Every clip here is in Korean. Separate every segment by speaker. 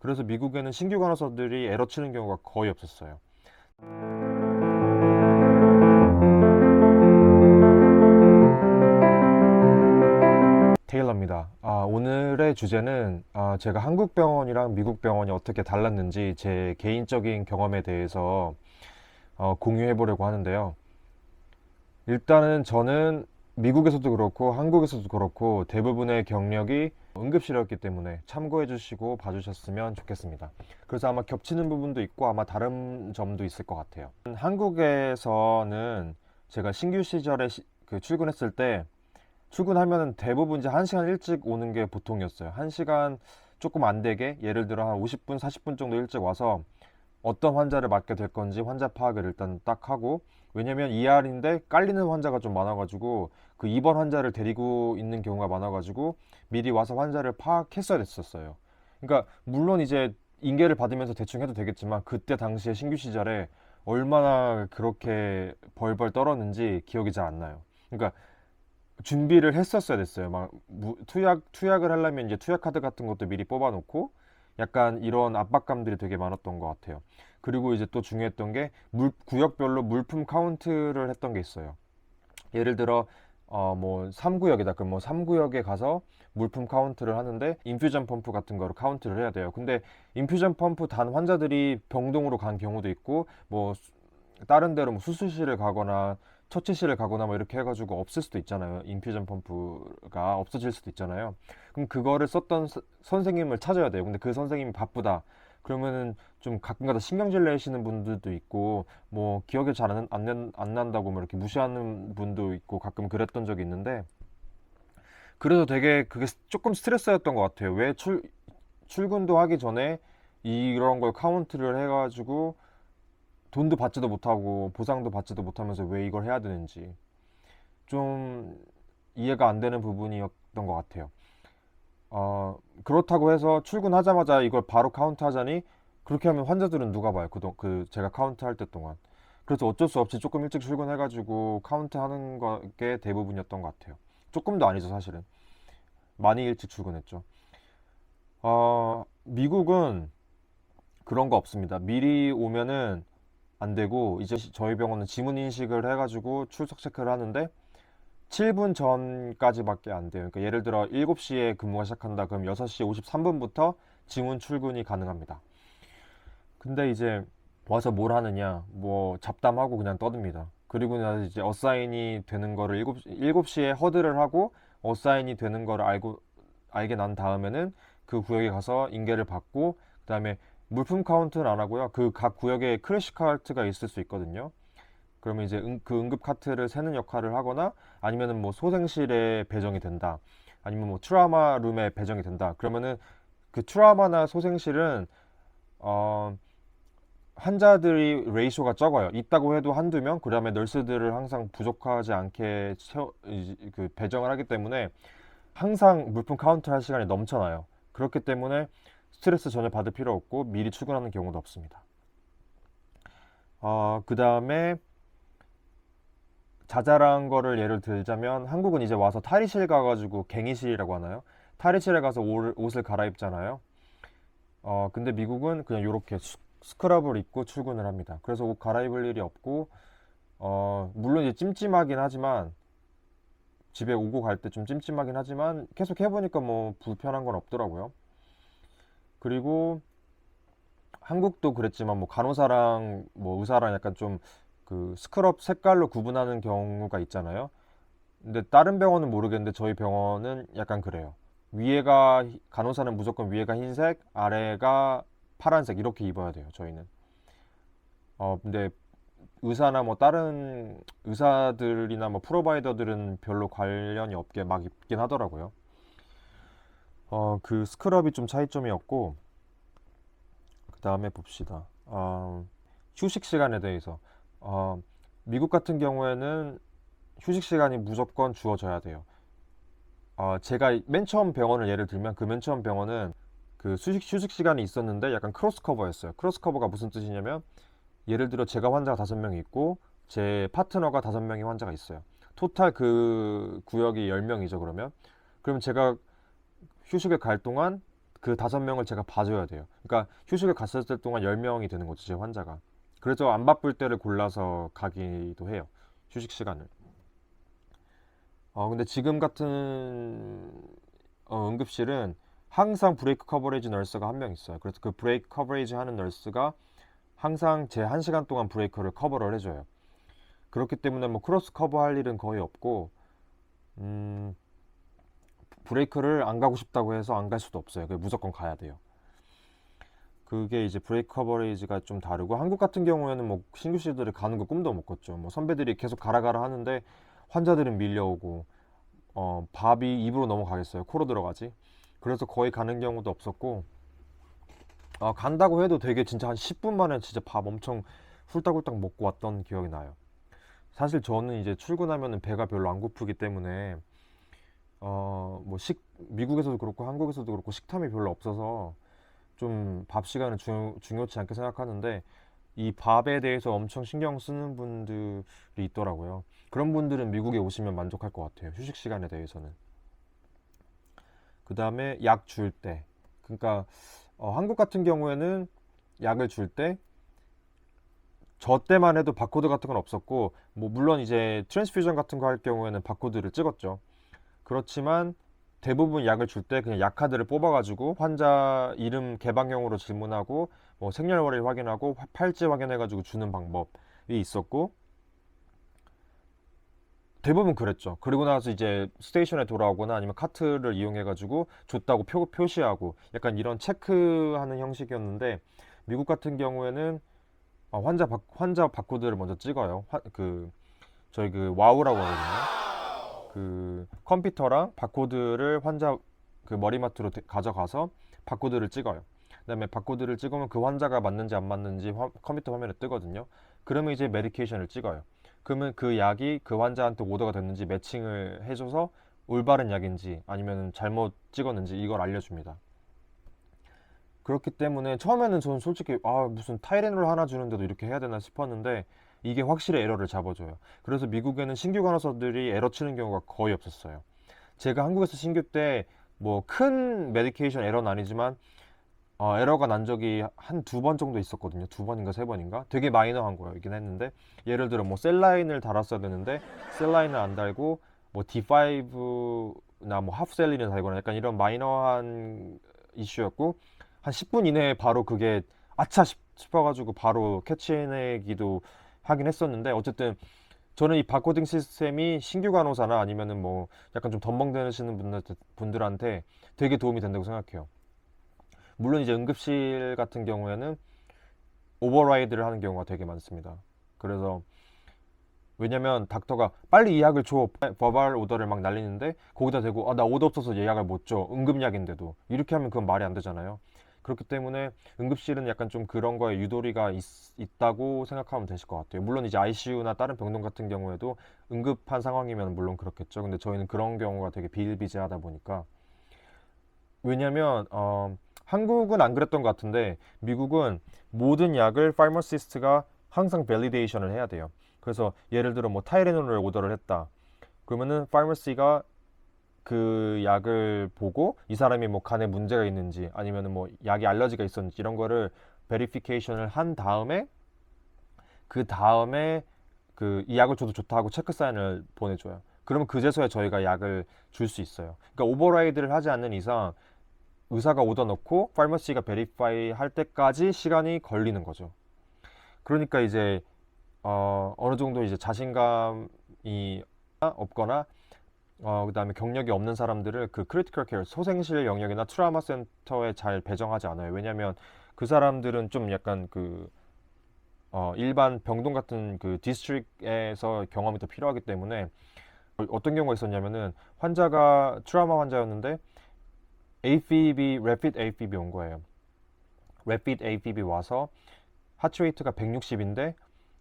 Speaker 1: 그래서 미국에는 신규 간호사들이 에러 치는 경우가 거의 없었어요. 테일러입니다. 오늘의 주제는 제가 한국 병원이랑 미국 병원이 어떻게 달랐는지 제 개인적인 경험에 대해서 공유해 보려고 하는데요. 일단은 저는 미국에서도 그렇고 한국에서도 그렇고 대부분의 경력이 응급실이었기 때문에 참고해 주시고 봐주셨으면 좋겠습니다. 그래서 아마 겹치는 부분도 있고 아마 다른 점도 있을 것 같아요. 한국에서는 제가 신규 시절에 출근했을 때 출근하면은 대부분 이제 1시간 일찍 오는 게 보통이었어요. 1시간 조금 안 되게, 예를 들어 한 50분, 40분 정도 일찍 와서 어떤 환자를 맡게 될 건지 환자 파악을 일단 딱 하고, 왜냐면 ER인데 깔리는 환자가 좀 많아가지고 그 입원 환자를 데리고 있는 경우가 많아가지고 미리 와서 환자를 파악했어야 됐었어요. 그러니까 물론 이제 인계를 받으면서 대충 해도 되겠지만 그때 당시에 신규 시절에 얼마나 그렇게 벌벌 떨었는지 기억이 잘 안 나요. 그러니까 준비를 했었어야 됐어요. 막 투약을 하려면 이제 투약 카드 같은 것도 미리 뽑아놓고 약간 이런 압박감들이 되게 많았던 것 같아요. 그리고 이제 또 중요했던 게 구역별로 물품 카운트를 했던 게 있어요. 예를 들어 뭐 3구역이다. 그럼 뭐 3구역에 가서 물품 카운트를 하는데 인퓨전 펌프 같은 거를 카운트를 해야 돼요. 근데 인퓨전 펌프 단 환자들이 병동으로 간 경우도 있고 뭐 다른 데로 뭐 수술실을 가거나 처치실을 가거나 뭐 이렇게 해가지고 없을 수도 있잖아요. 인퓨전 펌프가 없어질 수도 있잖아요. 그럼 그거를 썼던 선생님을 찾아야 돼요. 근데 그 선생님이 바쁘다. 그러면은 좀 가끔가다 신경질 내시는 분들도 있고 뭐 기억이 잘 안 난다고 뭐 이렇게 무시하는 분도 있고 가끔 그랬던 적이 있는데, 그래서 되게 그게 조금 스트레스였던 것 같아요. 왜 출근도 하기 전에 이런 걸 카운트를 해가지고 돈도 받지도 못하고 보상도 받지도 못하면서 왜 이걸 해야 되는지 좀 이해가 안 되는 부분이었던 것 같아요. 그렇다고 해서 출근하자마자 이걸 바로 카운트 하자니, 그렇게 하면 환자들은 누가 봐요? 제가 카운트 할 때 동안. 그래서 어쩔 수 없이 조금 일찍 출근해가지고 카운트 하는 게 대부분이었던 것 같아요. 조금도 아니죠, 사실은. 많이 일찍 출근했죠. 미국은 그런 거 없습니다. 미리 오면은 안 되고, 이제 저희 병원은 지문 인식을 해가지고 출석 체크를 하는데 7분 전까지밖에 안 돼요. 그러니까 예를 들어 7시에 근무가 시작한다. 그럼 6시 53분부터 지문 출근이 가능합니다. 근데 이제 와서 뭘 하느냐, 뭐 잡담하고 그냥 떠듭니다. 그리고 나서 이제 어사인이 되는 거를 7시에 허드를 하고 어사인이 되는 거를 알게 난 다음에는 그 구역에 가서 인계를 받고, 그다음에 물품 카운트는 안 하고요. 그 각 구역에 크래시 카트가 있을 수 있거든요. 그러면 이제 그 응급 카트를 세는 역할을 하거나, 아니면은 뭐 소생실에 배정이 된다. 아니면 뭐 트라우마 룸에 배정이 된다. 그러면은 그 트라우마나 소생실은 어 환자들이 레이쇼가 적어요. 있다고 해도 한두 명, 그다음에 널스들을 항상 부족하지 않게 배정을 하기 때문에 항상 물품 카운트 할 시간이 넘쳐나요. 그렇기 때문에 스트레스 전혀 받을 필요 없고 미리 출근하는 경우도 없습니다. 그 다음에 자잘한 거를 예를 들자면, 한국은 이제 와서 탈의실 가가지고 갱의실이라고 하나요? 탈의실에 가서 옷을 갈아입잖아요. 근데 미국은 그냥 이렇게 스크럽을 입고 출근을 합니다. 그래서 옷 갈아입을 일이 없고, 물론 이제 찜찜하긴 하지만, 집에 오고 갈 때 좀 찜찜하긴 하지만 계속 해보니까 뭐 불편한 건 없더라고요. 그리고 한국도 그랬지만 뭐 간호사랑 뭐 의사랑 약간 좀 그 스크럽 색깔로 구분하는 경우가 있잖아요. 근데 다른 병원은 모르겠는데 저희 병원은 약간 그래요. 간호사는 무조건 위에가 흰색, 아래가 파란색 이렇게 입어야 돼요, 저희는. 근데 의사나 뭐 다른 의사들이나 뭐 프로바이더들은 별로 관련이 없게 막 입긴 하더라고요. 그 스크럽이 좀 차이점이었고, 그 다음에 봅시다. 휴식 시간에 대해서. 어, 미국 같은 경우에는 휴식 시간이 무조건 주어져야 돼요. 제가 맨 처음 병원을 예를 들면, 그 맨 처음 병원은 그 휴식 시간이 있었는데 약간 크로스 커버였어요. 크로스 커버가 무슨 뜻이냐면, 예를 들어 제가 환자가 5명이 있고 제 파트너가 5명의 환자가 있어요. 토탈 그 구역이 10명이죠, 그러면. 그럼 제가 휴식을 갈 동안 그 5명을 제가 봐줘야 돼요. 그러니까 휴식을 갔을 때 동안 10명이 되는 거죠, 제 환자가. 그래서 안 바쁠 때를 골라서 가기도 해요, 휴식 시간을. 근데 지금 같은 응급실은 항상 브레이크 커버리지 널스가 한 명 있어요. 그래서 그 브레이크 커버리지 하는 널스가 항상 제 1시간 동안 브레이크를 커버를 해줘요. 그렇기 때문에 뭐 크로스 커버할 일은 거의 없고, 음, 브레이크를 안 가고 싶다고 해서 안 갈 수도 없어요. 무조건 가야 돼요. 그게 이제 브레이크 커버리지가 좀 다르고, 한국 같은 경우에는 뭐 신규실들이 가는 거 꿈도 못 꿨죠. 뭐 선배들이 계속 가라 가라 하는데 환자들은 밀려오고, 밥이 입으로 넘어가겠어요. 코로 들어가지. 그래서 거의 가는 경우도 없었고, 간다고 해도 되게 진짜 한 10분 만에 진짜 밥 엄청 훌딱훌딱 먹고 왔던 기억이 나요. 사실 저는 이제 출근하면은 배가 별로 안 고프기 때문에 뭐 미국에서도 그렇고 한국에서도 그렇고 식탐이 별로 없어서 좀 밥 시간은 중요치 않게 생각하는데, 이 밥에 대해서 엄청 신경 쓰는 분들이 있더라고요. 그런 분들은 미국에 오시면 만족할 것 같아요, 휴식 시간에 대해서는. 그 다음에 약 줄 때, 그러니까 한국 같은 경우에는 약을 줄 때, 저 때만 해도 바코드 같은 건 없었고, 뭐 물론 이제 트랜스퓨전 같은 거 할 경우에는 바코드를 찍었죠. 그렇지만 대부분 약을 줄 때 그냥 약 카드를 뽑아가지고 환자 이름 개방형으로 질문하고, 뭐 생년월일 확인하고 팔찌 확인해가지고 주는 방법이 있었고, 대부분 그랬죠. 그리고 나서 이제 스테이션에 돌아오거나 아니면 카트를 이용해가지고 줬다고 표시하고, 약간 이런 체크하는 형식이었는데, 미국 같은 경우에는 환자 바코드를 먼저 찍어요. 저희 와우라고 하거든요. 그 컴퓨터랑 바코드를 환자 그 머리맡으로 가져가서 바코드를 찍어요. 그다음에 바코드를 찍으면 그 환자가 맞는지 안 맞는지 컴퓨터 화면에 뜨거든요. 그러면 이제 메디케이션을 찍어요. 그러면 그 약이 그 환자한테 오더가 됐는지 매칭을 해줘서 올바른 약인지 아니면 잘못 찍었는지 이걸 알려줍니다. 그렇기 때문에 처음에는 저는 솔직히 무슨 타이레놀 하나 주는데도 이렇게 해야 되나 싶었는데, 이게 확실히 에러를 잡아줘요. 그래서 미국에는 신규 간호사들이 에러 치는 경우가 거의 없었어요. 제가 한국에서 신규 때 뭐 큰 메디케이션 에러는 아니지만 에러가 난 적이 한 2번 정도 있었거든요. 2번인가 3번인가? 되게 마이너한 거이긴 했는데, 예를 들어 뭐 셀라인을 달았어야 되는데 셀라인을 안 달고 뭐 D5나 뭐 하프셀린을 달거나 약간 이런 마이너한 이슈였고, 한 10분 이내에 바로 그게 아차 싶어가지고 바로 캐치해내기도 하긴 했었는데, 어쨌든 저는 이 바코딩 시스템이 신규 간호사나 아니면은 뭐 약간 좀 덤벙대시는 분들한테 되게 도움이 된다고 생각해요. 물론 이제 응급실 같은 경우에는 오버라이드를 하는 경우가 되게 많습니다. 그래서 왜냐면 닥터가 빨리 이 약을 줘, 버발 오더를 막 날리는데 거기다 대고 나 오더 없어서 예약을 못 줘, 응급약인데도, 이렇게 하면 그건 말이 안 되잖아요. 그렇기 때문에 응급실은 약간 좀 그런 거에 유도리가 있다고 생각하면 되실 것 같아요. 물론 이제 ICU나 다른 병동 같은 경우에도 응급한 상황이면 물론 그렇겠죠. 근데 저희는 그런 경우가 되게 비일비재하다 보니까. 왜냐면 한국은 안 그랬던 것 같은데 미국은 모든 약을 파머시스트가 항상 밸리데이션을 해야 돼요. 그래서 예를 들어 뭐 타이레놀을 오더를 했다. 그러면은 파머시가 그 약을 보고 이 사람이 뭐 간에 문제가 있는지 아니면은 뭐 약에 알러지가 있었는지 이런 거를 베리피케이션을 한 다음에, 그 다음에 그 이 약을 줘도 좋다 하고 체크 사인을 보내줘요. 그러면 그제서야 저희가 약을 줄 수 있어요. 그러니까 오버라이드를 하지 않는 이상 의사가 오더 넣고 파머시가 베리파이 할 때까지 시간이 걸리는 거죠. 그러니까 이제 어느 정도 이제 자신감이 없거나 그다음에 경력이 없는 사람들을 그 크리티컬 케어 소생실 영역이나 트라우마 센터에 잘 배정하지 않아요. 왜냐하면 그 사람들은 좀 약간 일반 병동 같은 그 디스트릭에서 경험이 더 필요하기 때문에, 어떤 경우가 있었냐면은 환자가 트라우마 환자였는데 AFib, Rapid AFib 온 거예요. Rapid AFib 와서 하트레이트가 160인데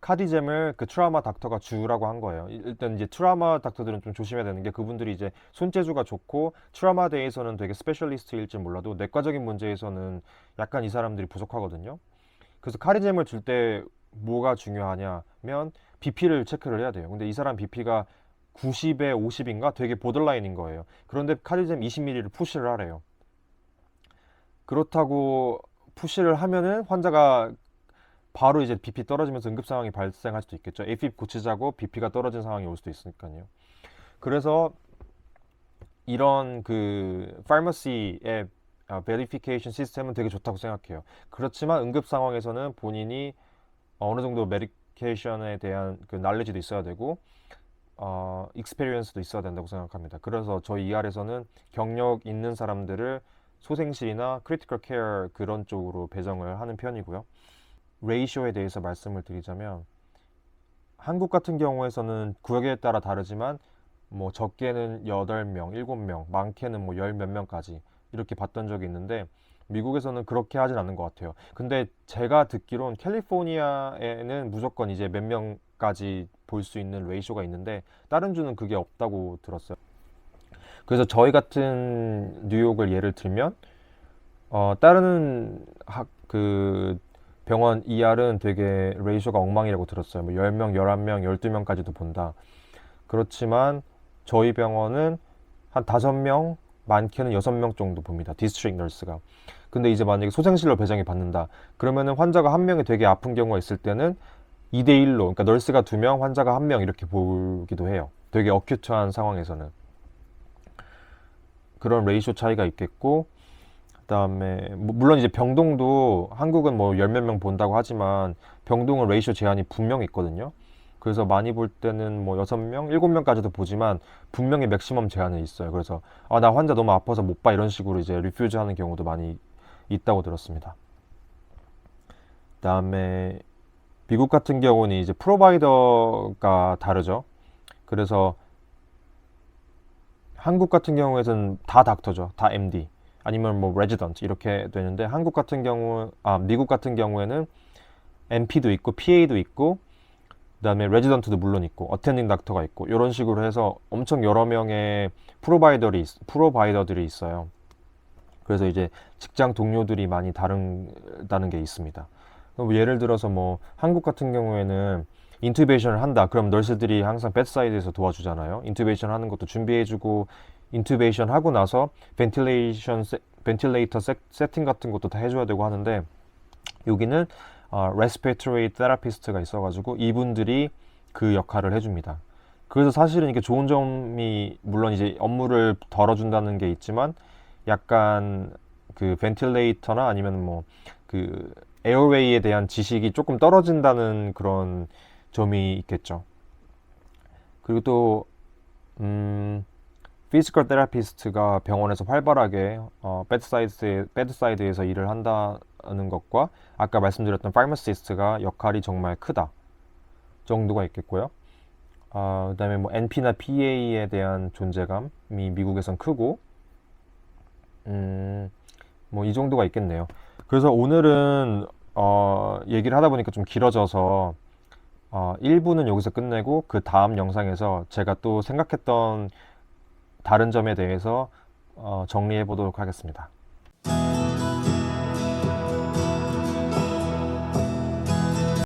Speaker 1: 카디잼을 그 트라우마 닥터가 주라고 한 거예요. 일단 이제 트라우마 닥터들은 좀 조심해야 되는 게, 그분들이 이제 손재주가 좋고 트라우마 대에서는 되게 스페셜리스트일지 몰라도 내과적인 문제에서는 약간 이 사람들이 부족하거든요. 그래서 카디잼을 줄 때 뭐가 중요하냐면 BP를 체크를 해야 돼요. 근데 이 사람 BP가 90에 50인가 되게 보더라인인 거예요. 그런데 카디잼 20ml를 푸시를 하래요. 그렇다고 푸시를 하면은 환자가 바로 이제 BP 떨어지면서 응급 상황이 발생할 수도 있겠죠. AFib 고치자고 BP가 떨어진 상황이 올 수도 있으니까요. 그래서 이런 그 파머시의 베리피케이션 시스템은 되게 좋다고 생각해요. 그렇지만 응급 상황에서는 본인이 어느 정도 메디케이션에 대한 그 날리지도 있어야 되고 익스페리언스도 있어야 된다고 생각합니다. 그래서 저희 ER에서는 경력 있는 사람들을 소생실이나 크리티컬 케어 그런 쪽으로 배정을 하는 편이고요. 레이쇼에 대해서 말씀을 드리자면 한국 같은 경우에서는 구역에 따라 다르지만 뭐 적게는 8명, 7명, 많게는 뭐 열 몇 명까지 이렇게 봤던 적이 있는데 미국에서는 그렇게 하진 않는 것 같아요. 근데 제가 듣기론 캘리포니아에는 무조건 이제 몇 명까지 볼 수 있는 레이쇼가 있는데 다른 주는 그게 없다고 들었어요. 그래서 저희 같은 뉴욕을 예를 들면 다른 그 병원 ER은 되게 레이쇼가 엉망이라고 들었어요. 뭐 10명, 11명, 12명까지도 본다. 그렇지만 저희 병원은 한 5명, 많게는 6명 정도 봅니다. 디스트릭 널스가. 근데 이제 만약에 소생실로 배정이 받는다. 그러면은 환자가 한 명이 되게 아픈 경우가 있을 때는 2대1로, 그러니까 널스가 2명, 환자가 1명 이렇게 보기도 해요. 되게 어큐트한 상황에서는. 그런 레이쇼 차이가 있겠고, 그다음에 물론 이제 병동도 한국은 뭐 열 몇 명 본다고 하지만 병동은 레이쇼 제한이 분명히 있거든요. 그래서 많이 볼 때는 뭐 6명, 7명까지도 보지만 분명히 맥시멈 제한은 있어요. 그래서 나 환자 너무 아파서 못 봐 이런 식으로 이제 리퓨즈 하는 경우도 많이 있다고 들었습니다. 그다음에 미국 같은 경우는 이제 프로바이더가 다르죠. 그래서 한국 같은 경우에는 다 닥터죠. 다 MD. 아니면 뭐 레지던트 이렇게 되는데 미국 같은 경우에는 MP도 있고 PA도 있고 그다음에 레지던트도 물론 있고 어텐딩 닥터가 있고 이런 식으로 해서 엄청 여러 명의 프로바이더들이 있어요. 그래서 이제 직장 동료들이 많이 다르다는 게 있습니다. 뭐 예를 들어서 뭐 한국 같은 경우에는 인투베이션을 한다. 그럼 널스들이 항상 베드사이드에서 도와주잖아요. 인투베이션 하는 것도 준비해주고 인투베이션 하고 나서 벤틸레이터 세팅 같은 것도 다 해줘야 되고 하는데 여기는 레스피레이터리 테라피스트가 있어가지고 이분들이 그 역할을 해줍니다. 그래서 사실은 이게 좋은 점이 물론 이제 업무를 덜어준다는 게 있지만 약간 그 벤틸레이터나 아니면 뭐 그 에어웨이에 대한 지식이 조금 떨어진다는 그런 점이 있겠죠. 그리고 또 피지컬 테라피스트가 병원에서 활발하게 베드사이드에서 일을 한다는 것과 아까 말씀드렸던 파머시스트가 역할이 정말 크다 정도가 있겠고요. 그다음에 뭐 NP나 PA에 대한 존재감이 미국에선 크고 뭐 이 정도가 있겠네요. 그래서 오늘은 얘기를 하다 보니까 좀 길어져서 1부는 여기서 끝내고 그 다음 영상에서 제가 또 생각했던 다른 점에 대해서 정리해 보도록 하겠습니다.